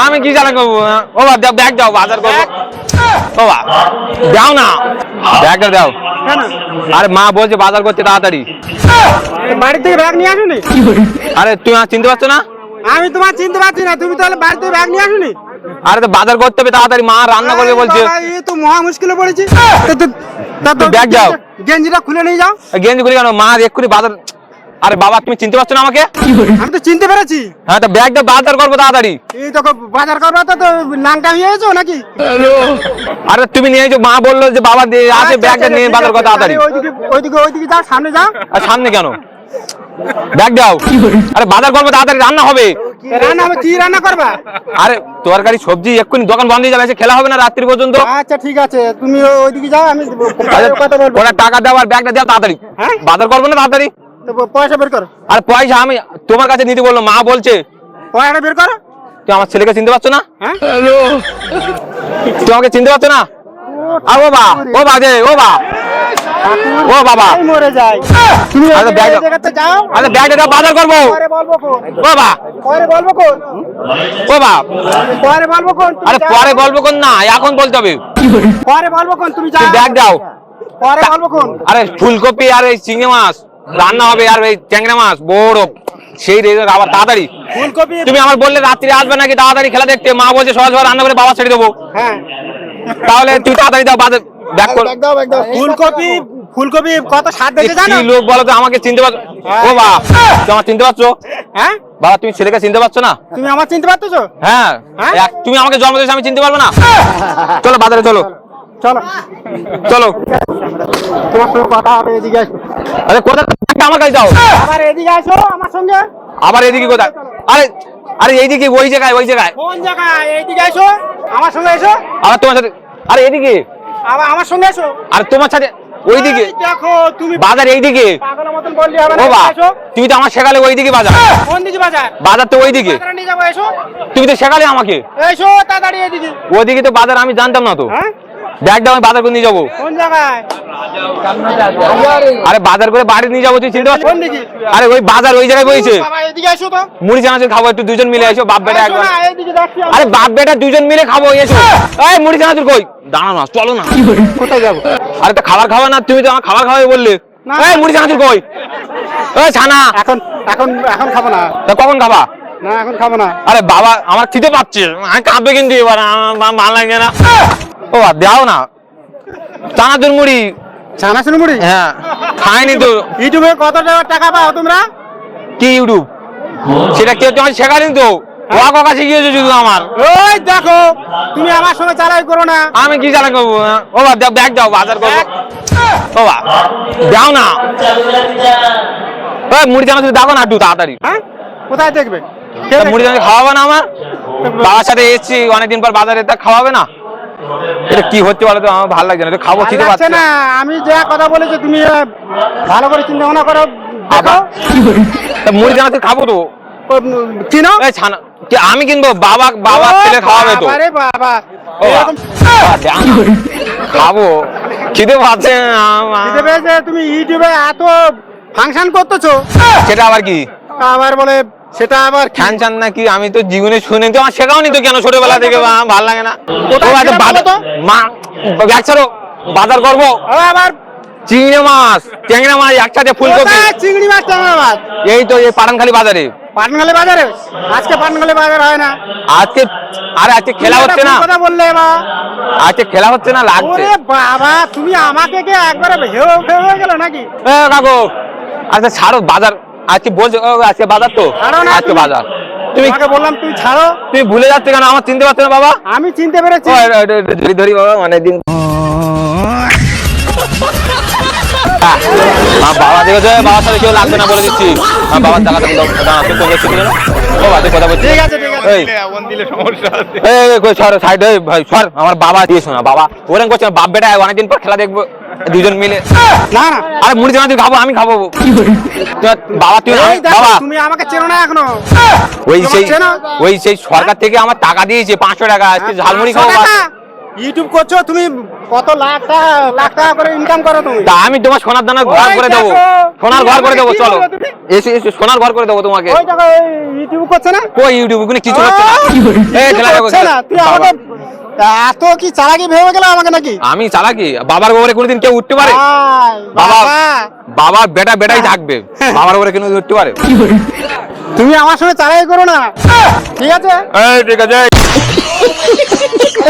আমি কি জানা করবো? ও বাবা ব্যাগ দাও, বাজার করবো। ও বাবা দাও না, ব্যাগটা দাও। আরে মা বলছে বাজার করতে তাড়াতাড়ি। বাড়ি থেকে ব্যাগ নিয়ে আসুনি? আরে তুমি আমার চিনতে পারছো না? আমি তোমার চিনতে পারছি না, তুমি তাহলে বাড়ি থেকে ব্যাগ নিয়ে আসুনি? আরে তো বাজার করতে হবে তাড়াতাড়ি, মা রান্না করবে বলছে। এই তো মহা মুশকিলে পড়েছি। ব্যাগ দাও, গেঞ্জিটা খুলে নিয়ে যাও। গেঞ্জি খুলে কেন? মা এক্ষুনি বাজার। আরে বাবা তুমি চিনতে পারছো না আমাকে? আমি তো চিনতে পেরেছি। হ্যাঁ তো ব্যাগটা বাজার করবো তাড়াতাড়ি। এই তো বাজার করবো তো নাংটা হয়ে গেছো নাকি? আরে তুমি নিয়ে এসো, মা বললো যে বাবা আছে, ব্যাগটা নিয়ে বাজার করো তাড়াতাড়ি। ওইদিকে যাও, সামনে যাও। আর সামনে কেন? ব্যাগ দাও। আরে বাজার করবো তাড়াতাড়ি, রান্না হবে। রান্না হবে? কি রান্না করবা? আরে তরকারি সবজি এক্ষুনি দোকান বন্ধ হয়ে যাবে, এসে খেলা হবে না রাত্রি পর্যন্ত। আচ্ছা ঠিক আছে, তুমি ওইদিকে যাও, আমি কথা বলবো। ওরা টাকা দাও আর ব্যাগটা দাও তাড়াতাড়ি। হ্যাঁ বাজার করবো না তাড়াতাড়ি। পয়সা বের করো। আর পয়সা আমি তোমার কাছে নিতে বললো, মা বলছে। পয়সাটা বের করো। তুমি আমার ছেলেকে চিনতে পারছো না? হ্যাঁ তুমি আমাকে চিনতে পারছো না? আর ও বা, ও বাজে, ও বা, ও বাবা মরে যাই। তুমি আরে ব্যাগ দাও। জায়গাতে যাও। আরে ব্যাগটা দাও, বাজার করবো। পরে বলবো কোন। ও বা, পরে বলবো কোন। ও বা। পরে বলবো কোন। তুমি আরে যাও। পরে বলবো কোন না, এখন বলতে হবে। পরে বলবো কোন, তুমি যাও। তুমি ব্যাগ দাও। পরে বলবো কোন। আরে ফুলকপি আর এই চিংড়ি মাছ রান্না হবে, আর এই ট্যাংরা মাছ বড় সেই রেজে আবার তাড়াতাড়ি। ফুলকপি। তুমি আমার বললে রাত্রি আসবে নাকি তাড়াতাড়ি খেলা দেখতে, মা বলছে সহজ ভাবে রান্না করে বাবা ছেড়ে দেবো। হ্যাঁ তাহলে তুই তাড়াতাড়ি দাও, বাজার ব্যাগ কর। ব্যাগ দাও, ব্যাগ দাও। ফুলকপি, ফুলকপি কত স্বাদ বেঁচে জানো? কি লোক বলো তো, আমাকে চিনতে পারছো? ও বা, তুমি আমার চিনতে পারছো? হ্যাঁ বাবা তুমি ছেলেকে চিনতে পারছো না? তুমি আমার চিনতে পারতেছো? হ্যাঁ হ্যাঁ? তুমি আমাকে জন্ম দিয়েছো, আমি চিনতে পারবো না? চলো বাজারে চলো, চলো চলো। তোমার সঙ্গে কথা হবে, এদিকে আসো। আরে কোথায়? আমার কাছে যাও। আবার এদিকে আসো আমার সঙ্গে। আবার এদিকে কোথায়? আরে আরে এইদিকে, ওই জায়গায়, ওই জায়গায়। কোন জায়গায়? এইদিকে আসো, আমার সঙ্গে এসো। আবার তোমার সাথে, আরে এইদিকে। আবার আমার সঙ্গে এসো। আর তোমার সাথে ওইদিকে। এই দেখো তুমি বাজার এইদিকে। পাগলের মতন বললি হবে না। ও বা, এদিকে এসো। তুমি তো আমার শেখালে ওইদিকে বাজার। কোন দিকে বাজার? বাজার তো ওইদিকে। বাজারে নিয়ে যাবো, এসো। তুমি তো শেখালে আমাকে। এসো তাড়াতাড়ি এদিকে। ওইদিকে তো বাজার, আমি জানতাম না তো। হ্যাঁ ব্যাগ দাও, আমি বাজার করে নিয়ে যাবো। কোন জায়গায়? আরে বাজার করে বাড়ি নিয়ে যাবো, তুই চিনতে পারছিস? কোন দিকে? আরে ওই বাজার ওই জায়গায় বসেছে। বাবা এদিকে এসো তো। মুড়ি চানাচুর খাবো, একটু দুজন মিলে এসো, বাপ বেটা এসো একবার। না, এইদিকে যাচ্ছি আমি। আরে বাপ বেটা দুজন মিলে খাবো, এসো। এই মুড়ি চানাচুর কই? দাঁড়াও না, চলো না। কোথায় যাবো? আরে তো খাবার খাওয়া না, তুমি তো আমার খাবার খাওয়াবে বললে। না। এই মুড়ি চানাচুর কই? এই ছানা। এখন এখন এখন খাবো না। তা কখন খাবা? না এখন খাবো না। আরে বাবা আমার খিদে পাচ্ছে, আমি কাঁদবে কিন্তু এবার, আমার ভালো লাগে না। ও বাবা, দাও না চানাচুর মুড়ি। ছানাচুর মুড়ি? হ্যাঁ খাইনি তো। ইউটিউবে কত টাকা পাও তোমরা? কি ইউটিউব? সেটা কেউ তোমার শেখানি তো, ওয়া কাকা শিখিয়েছো শুধু আমার। ওই দেখো, তুমি আমার সঙ্গে চালাই করো না। আমি কি জানা করবো? ও বাবা দাও, ব্যাগ দাও, বাজার করবো। ও বাবা দাও না। ওই মুড়ি চানাচুর দাও না একটু তাড়াতাড়ি। হ্যাঁ কোথায় দেখবে? তা মুড়ি চানাচুর খাওয়াবে না আমার? বাবার সাথে এসেছি অনেকদিন পর বাজারে, তা খাওয়াবে না? এটা কি হচ্ছে বলো তো, আমার ভালো লাগছে না, একটু খাবো, খিদে ভালো লাগছে পাচ্ছে না। আমি যা কথা বলেছি তুমি ভালো করে চিন্তা ভাবনা করো। দেখো তা মুড়ি চানাচুর খাবো তো। চিনো? এই ছানা আমি কিনবো, বাবা বাবা ছেলে খাওয়াবে তো। আরে বাবা ও বাবা, এরকম দাও না। খাবো, খিদে পাচ্ছে খিদে পেয়েছে, তুমি ইউটিউবে এত ফাংশন করতেছো। সেটা আবার কি? আবার বলে সেটা আবার কি? খান চান নাকি? আমি তো জীবনে শুনে তো, আমার শেখাওনি তো কেন ছোটবেলা থেকে, ভালো লাগে না। কোথায় ও আচ্ছা, ছিলাম বলো তো? মা ব্যাগ ছাড়ো, বাজার করবো। আবার চিংড়ি মাছ ট্যাংরা মাছ একসাথে, ফুলকপি। কোথায় চিংড়ি মাছ টাংরা মাছ? এই তো এই পাঠানখালি বাজারে। পাটনখালি বাজারে? আজকে পাটনখালি বাজার হয় না। আজকে আরে আজকে খেলা হচ্ছে না, কথা বললে মা। আজকে খেলা হচ্ছে না, লাগছে। ওরে বাবা, তুমি আমাকে কে একবারে হেও হেও হয়ে গেল নাকি? এ কাকু আচ্ছা ছাড়ো বাজার, আজকে বলছো আজকে বাজার তো, ছাড়ো না আজকে তুমি। বাজার। তুমি তোমাকে বললাম তুমি ছাড়ো। তুমি ভুলে যাচ্ছে কেন? আমার চিনতে পারছো না বাবা? আমি চিনতে পেরেছি। ও, ধরি ধরি বাবা, অনেকদিন। বাবা দেখেছে, বাবার সাথে কেউ লাগবে না বলে দিচ্ছি। বাবার টাকা তুমি দাও, দাঁড়া, তুই কোথায় ছিল না? ও বাবা, তুই কথা বলছিস? ঠিক আছে ঠিক আছে। এই সর সাইড, ভাই সর, আমার বাবা দিয়েছো না, বাবা ওরকম করছে না, বাপ বেটা অনেকদিন পর খেলা দেখবো দুজন মিলে। না না, আরে মুড়ি চানাচুর খাবো, আমি খাবো। বাবা তুই এই দেখো, বাবা তুমি আমাকে চেনো না এখনো। ওই তোমার সেই চেনো? ওই সেই সরকার থেকে আমার টাকা দিয়েছে 500 টাকা, আজকে ঝালমুড়ি খাবো। টাকা? ইউটিউব করছো তুমি, কত লাখ টাকা করে ইনকাম করো তুমি। তা আমি তোমার সোনার দানা ঘর করে দেবো, দেখো, সোনার ঘর করে দেবো, কি চলো বলবে তুমি? এসে এসে সোনার ঘর করে দেবো তোমাকে। ওই দেখো ইউটিউব করছে না, কই ইউটিউব কোনো কিছু হচ্ছে না। এই খেলা দেখো, করছে না। তুই আমাকে এত কি চালাকি ভেবে গেল আমাকে নাকি? আমি চালাকি? বাবার গোবরে কোনোদিন কেউ উঠতে পারে? আয়, বাবা বাবা, বাবার বেটাই থাকবে, বাবার গোবরে কেন উঠতে পারে? তুমি আমার সঙ্গে চালাকি করো না, ঠিক আছে? এই ঠিক আছে।